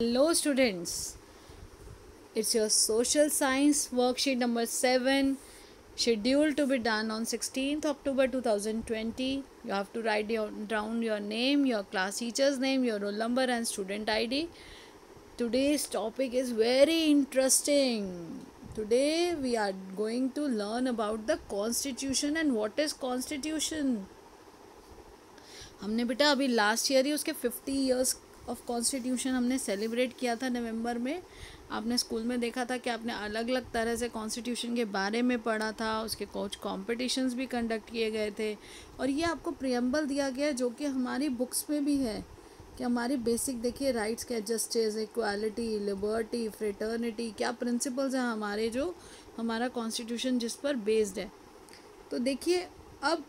Hello students, it's your social science worksheet number 7 scheduled to be done on 16th October 2020. You have to write down your name, your class teacher's name, your roll number and student ID. Today's topic is very interesting. Today we are going to learn about the constitution and what is constitution. हमने बेटा अभी last year ही उसके 50 years of constitution हमने celebrate किया था नवंबर में. आपने school में देखा था कि आपने अलग अलग तरह से कॉन्स्टिट्यूशन के बारे में पढ़ा था, उसके कुछ कॉम्पिटिशन्स भी कंडक्ट किए गए थे और ये आपको प्रियम्बल दिया गया है जो कि हमारी बुक्स में भी है कि हमारी बेसिक देखिए राइट्स क्या, जस्टिस, इक्वालिटी, लिबर्टी, फ्रेटर्निटी, क्या प्रिंसिपल्स हैं हमारे जो हमारा कॉन्स्टिट्यूशन जिस पर बेस्ड है. तो देखिए अब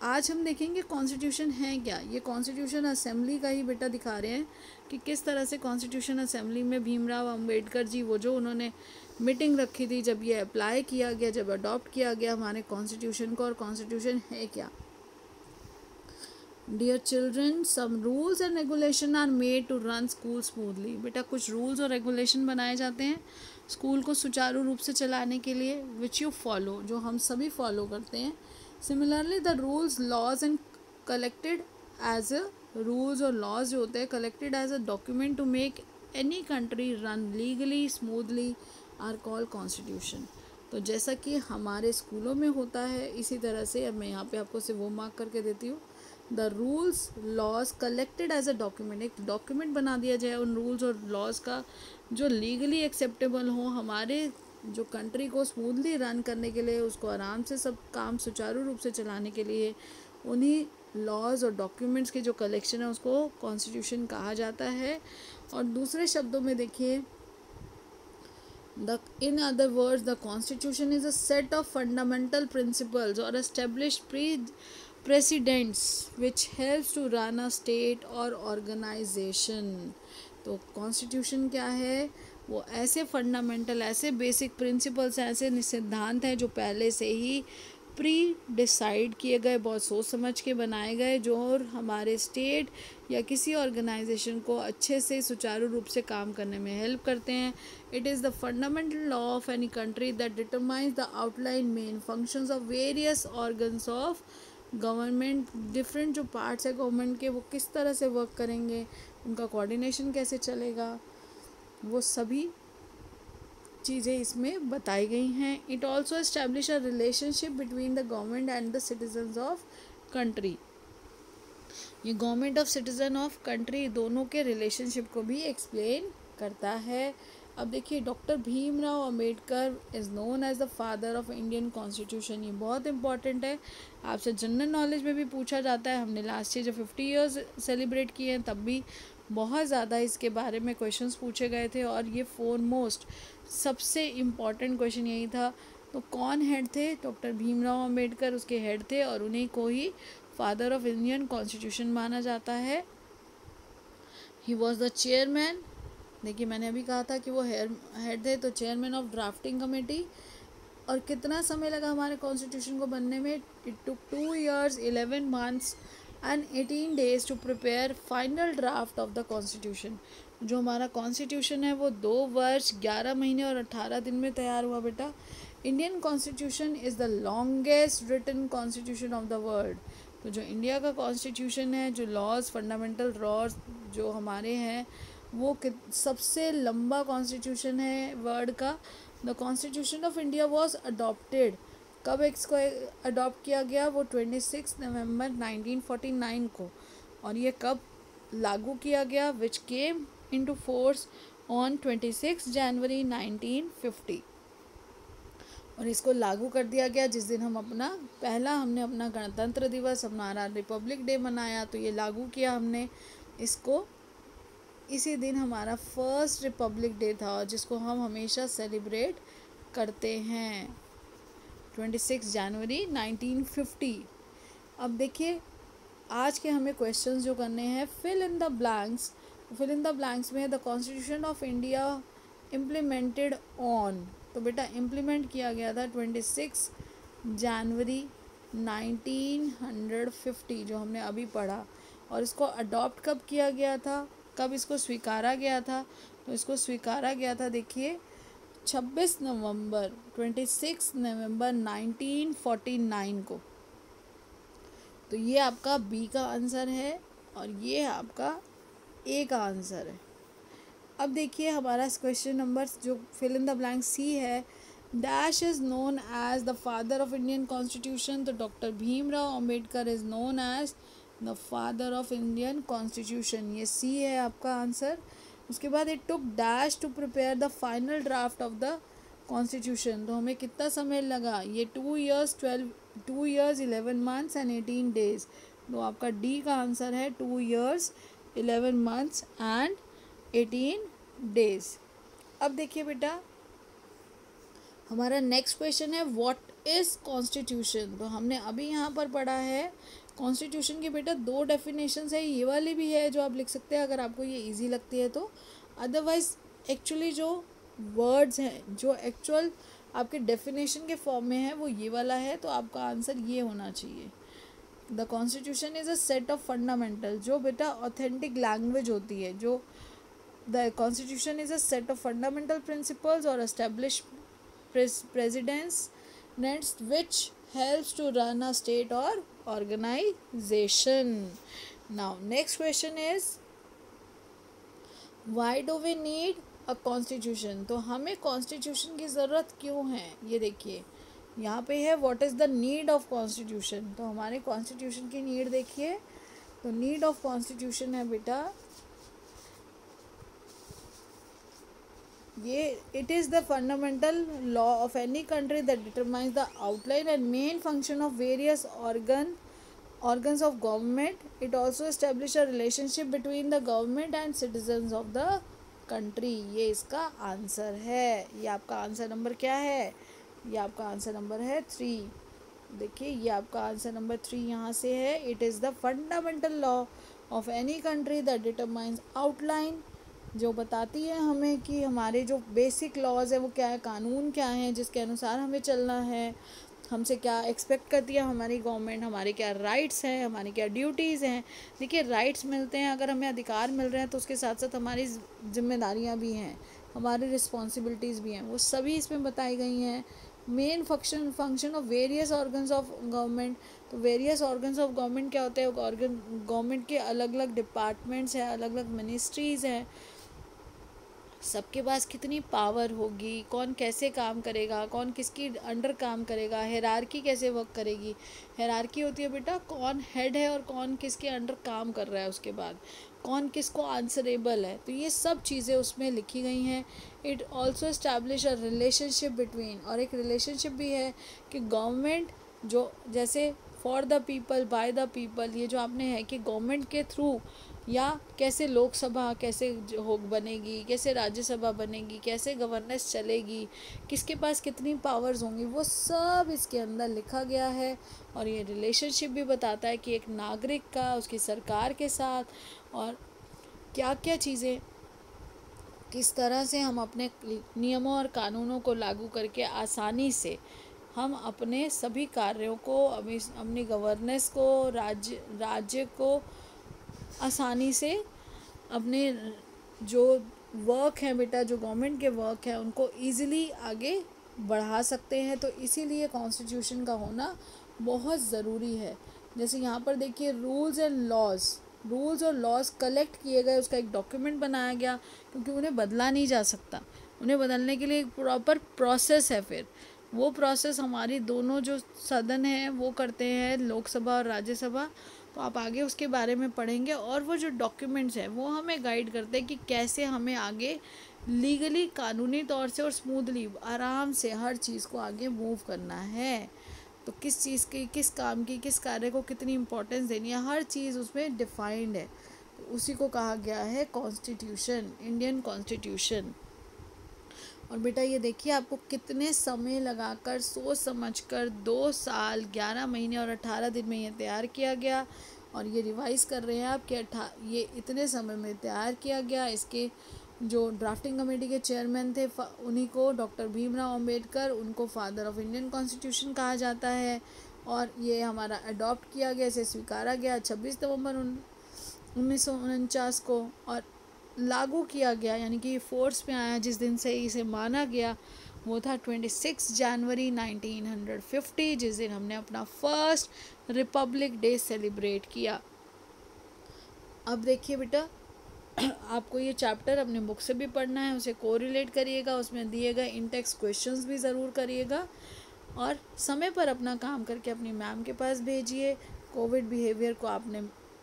आज हम देखेंगे कॉन्स्टिट्यूशन है क्या. ये कॉन्स्टिट्यूशन असेंबली का ही बेटा दिखा रहे हैं कि किस तरह से कॉन्स्टिट्यूशन असेंबली में भीमराव अंबेडकर जी वो जो उन्होंने मीटिंग रखी थी जब ये अप्लाई किया गया, जब अडॉप्ट किया गया हमारे कॉन्स्टिट्यूशन को. और कॉन्स्टिट्यूशन है क्या. Dear children, some rules and regulation are made to run school smoothly. बेटा कुछ रूल्स और रेगुलेशन बनाए जाते हैं स्कूल को सुचारू रूप से चलाने के लिए, विच यू फॉलो, जो हम सभी फॉलो करते हैं. Similarly, the rules, laws and collected as a rules और laws जो होते हैं collected as a document to make any country run legally smoothly are called constitution. तो जैसा कि हमारे स्कूलों में होता है इसी तरह से अब मैं यहाँ पे आपको से वो मार्क करके देती हूँ. The rules laws collected as a document, एक डॉक्यूमेंट बना दिया जाए उन रूल्स और लॉज का जो लीगली एक्सेप्टेबल हो हमारे जो कंट्री को स्मूथली रन करने के लिए, उसको आराम से सब काम सुचारू रूप से चलाने के लिए उन्हीं लॉज और डॉक्यूमेंट्स की जो कलेक्शन है उसको कॉन्स्टिट्यूशन कहा जाता है. और दूसरे शब्दों में देखिए in other words the constitution is a set of fundamental principles or established precedents which helps to run a state or organization. तो कॉन्स्टिट्यूशन क्या है, वो ऐसे फंडामेंटल, ऐसे बेसिक प्रिंसिपल्स, ऐसे सिद्धांत हैं जो पहले से ही प्री डिसाइड किए गए, बहुत सोच समझ के बनाए गए, जो हमारे स्टेट या किसी ऑर्गेनाइजेशन को अच्छे से सुचारू रूप से काम करने में हेल्प करते हैं. It is the fundamental law of any country that determines the outline main functions of various organs of government. Different जो पार्ट्स है गवर्नमेंट के वो किस तरह से वर्क करेंगे, उनका कोऑर्डिनेशन कैसे चलेगा, वो सभी चीज़ें इसमें बताई गई हैं. It also establish a relationship between the government and the citizens of country. ये government of citizen of country दोनों के रिलेशनशिप को भी एक्सप्लेन करता है. अब देखिए doctor Bhimrao Ambedkar is known as the father of Indian constitution. ये बहुत इंपॉर्टेंट है, आपसे जनरल नॉलेज में भी पूछा जाता है. हमने लास्ट ईयर जो 50 ईयर्स सेलिब्रेट किए हैं तब भी बहुत ज़्यादा इसके बारे में क्वेश्चंस पूछे गए थे और ये फोरमोस्ट सबसे इम्पॉर्टेंट क्वेश्चन यही था. तो कौन हेड थे, डॉक्टर भीमराव अंबेडकर उसके हेड थे और उन्हीं को ही फादर ऑफ इंडियन कॉन्स्टिट्यूशन माना जाता है. He was the chairman. देखिए मैंने अभी कहा था कि वो हेड थे, तो चेयरमैन ऑफ ड्राफ्टिंग कमेटी. और कितना समय लगा हमारे कॉन्स्टिट्यूशन को बनने में, it took 2 years 11 months and 18 days to prepare final draft of the constitution. जो हमारा कॉन्स्टिट्यूशन है वो 2 वर्ष 11 महीने और 18 दिन में तैयार हुआ बेटा. Indian constitution is the longest written constitution of the world. तो जो इंडिया का कॉन्स्टिट्यूशन है, जो लॉज, फंडामेंटल लॉज जो हमारे हैं, वो सबसे लंबा कॉन्स्टिट्यूशन है वर्ल्ड का. The constitution of India was adopted. कब इसको अडॉप्ट किया गया, वो 26 नवंबर 1949 को. और ये कब लागू किया गया, विच केम इनटू फोर्स ऑन 26 जनवरी 1950. और इसको लागू कर दिया गया जिस दिन हमने अपना गणतंत्र दिवस, हमारा रिपब्लिक डे मनाया. तो ये लागू किया हमने इसको, इसी दिन हमारा फर्स्ट रिपब्लिक डे था जिसको हम हमेशा सेलिब्रेट करते हैं, 26 जनवरी 1950. अब देखिए आज के हमें क्वेश्चंस जो करने हैं, fill in the blanks. Fill in the blanks में the constitution of India implemented on. तो बेटा इम्प्लीमेंट किया गया था 26 जनवरी 1950 जो हमने अभी पढ़ा. और इसको अडॉप्ट कब किया गया था, कब इसको स्वीकारा गया था, तो इसको स्वीकारा गया था, देखिए 26 नवंबर 1949 को। तो ये आपका बी का आंसर है और ये आपका ए का आंसर है। अब देखिए हमारा क्वेश्चन नंबर जो fill in the blank C है, dash is known as the father of Indian constitution. तो doctor Bhimrao Ambedkar is known as the father of Indian constitution, ये सी है आपका आंसर। उसके बाद it took dash to prepare the final draft of the constitution. तो हमें कितना समय लगा, ये 2 years 11 months and 18 days। तो आपका डी का आंसर है 2 years 11 months and 18 days। अब देखिए बेटा हमारा नेक्स्ट क्वेश्चन है व्हाट इज़ कॉन्स्टिट्यूशन। तो हमने अभी यहाँ पर पढ़ा है कॉन्स्टिट्यूशन की बेटा 2 डेफिनेशंस है, ये वाली भी है जो आप लिख सकते हैं अगर आपको ये इजी लगती है तो। अदरवाइज एक्चुअली जो वर्ड्स हैं जो एक्चुअल आपके डेफिनेशन के फॉर्म में है वो ये वाला है, तो आपका आंसर ये होना चाहिए। The constitution is a set of fundamental, जो बेटा ऑथेंटिक लैंग्वेज होती है, जो the constitution is a set of fundamental principles और establish precedents which helps to run a state or organization. Now next question is why do we need a constitution। तो हमें constitution की ज़रूरत क्यों है, ये देखिए यहाँ पे है what is the need of constitution. तो हमारे कॉन्स्टिट्यूशन की नीड देखिए, तो नीड ऑफ कॉन्स्टिट्यूशन है बेटा ये it is the fundamental law of any country that determines the outline and main function of various organs of government. It also establish a relationship between the government and citizens of the country। ये इसका answer है। ये आपका answer number क्या है, ये आपका answer number है 3। देखिए ये आपका आंसर नंबर 3 यहाँ से है। It is the fundamental law of any country that determines outline, जो बताती है हमें कि हमारे जो बेसिक लॉज है वो क्या है, कानून क्या है जिसके अनुसार हमें चलना है, हमसे क्या एक्सपेक्ट करती है हमारी गवर्नमेंट, हमारे क्या राइट्स हैं, हमारी क्या ड्यूटीज़ हैं। देखिए राइट्स मिलते हैं, अगर हमें अधिकार मिल रहे हैं तो उसके साथ साथ हमारी जिम्मेदारियां भी हैं, हमारी रिस्पॉन्सिबिलिटीज़ भी हैं, वो सभी इसमें बताई गई हैं। Main function of various organs of government. तो वेरियस ऑर्गन्स ऑफ गवर्नमेंट क्या होते हैं, गवर्नमेंट के अलग अलग डिपार्टमेंट्स हैं, अलग अलग मिनिस्ट्रीज़ हैं, सबके पास कितनी पावर होगी, कौन कैसे काम करेगा, कौन किसकी अंडर काम करेगा, हेरारकी कैसे वर्क करेगी। हेरारकी होती है बेटा कौन हेड है और कौन किसके अंडर काम कर रहा है, उसके बाद कौन किसको आंसरेबल है। तो ये सब चीज़ें उसमें लिखी गई हैं। It also establish a relationship between, और एक रिलेशनशिप भी है कि गवर्नमेंट जो जैसे for the people by the people, ये जो आपने है कि गवर्नमेंट के थ्रू या कैसे लोकसभा कैसे हो बनेगी, कैसे राज्यसभा बनेगी, कैसे गवर्नेंस चलेगी, किसके पास कितनी पावर्स होंगी, वो सब इसके अंदर लिखा गया है। और ये रिलेशनशिप भी बताता है कि एक नागरिक का उसकी सरकार के साथ और क्या क्या चीज़ें किस तरह से हम अपने नियमों और कानूनों को लागू करके आसानी से हम अपने सभी कार्यों को अपनी गवर्नेंस को राज्य को आसानी से अपने जो वर्क हैं बेटा, जो गवर्नमेंट के वर्क हैं उनको इजीली आगे बढ़ा सकते हैं। तो इसीलिए कॉन्स्टिट्यूशन का होना बहुत ज़रूरी है। जैसे यहाँ पर देखिए रूल्स और लॉज कलेक्ट किए गए, उसका एक डॉक्यूमेंट बनाया गया, क्योंकि उन्हें बदला नहीं जा सकता, उन्हें बदलने के लिए एक प्रॉपर प्रोसेस है। फिर वो प्रोसेस हमारी दोनों जो सदन हैं वो करते हैं, लोकसभा और राज्यसभा। तो आप आगे उसके बारे में पढ़ेंगे, और वो जो डॉक्यूमेंट्स हैं वो हमें गाइड करते हैं कि कैसे हमें आगे लीगली कानूनी तौर से और स्मूथली आराम से हर चीज़ को आगे मूव करना है। तो किस चीज़ की, किस काम की, किस कार्य को कितनी इम्पोर्टेंस देनी है, हर चीज़ उसमें डिफाइंड है। तो उसी को कहा गया है कॉन्स्टिट्यूशन, इंडियन कॉन्स्टिट्यूशन। और बेटा ये देखिए आपको कितने समय लगाकर सोच समझकर 2 साल 11 महीने और 18 दिन में ये तैयार किया गया। और ये रिवाइज़ कर रहे हैं आप कि ये इतने समय में तैयार किया गया। इसके जो ड्राफ्टिंग कमेटी के चेयरमैन थे उन्हीं को डॉक्टर भीमराव अंबेडकर, उनको फादर ऑफ इंडियन कॉन्स्टिट्यूशन कहा जाता है। और ये हमारा अडॉप्ट किया गया, इसे स्वीकारा गया 26 नवंबर 1949 को। और लागू किया गया, यानी कि फोर्स में आया, जिस दिन से इसे माना गया, वो था 26 जनवरी 1950, जिस दिन हमने अपना फर्स्ट रिपब्लिक डे सेलिब्रेट किया। अब देखिए बेटा, आपको ये चैप्टर अपने बुक से भी पढ़ना है, उसे कोरिलेट करिएगा, उसमें दिए गए इंटेक्स्ट क्वेश्चंस भी ज़रूर करिएगा, और समय पर अपना काम करके अपनी मैम के पास भेजिए। कोविड बिहेवियर को आपने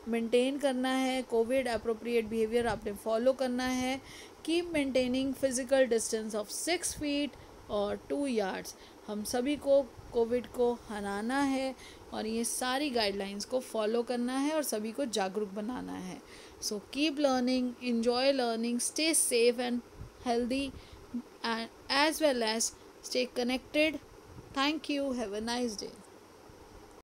मेंटेन करना है, कोविड अप्रोप्रिएट बिहेवियर आपने फॉलो करना है। Keep maintaining physical distance of 6 feet और 2 यार्ड्स। हम सभी को कोविड को हराना है और ये सारी गाइडलाइंस को फॉलो करना है और सभी को जागरूक बनाना है। So keep learning, enjoy learning, stay safe and healthy, and as well as stay connected. Thank you. Have a nice day.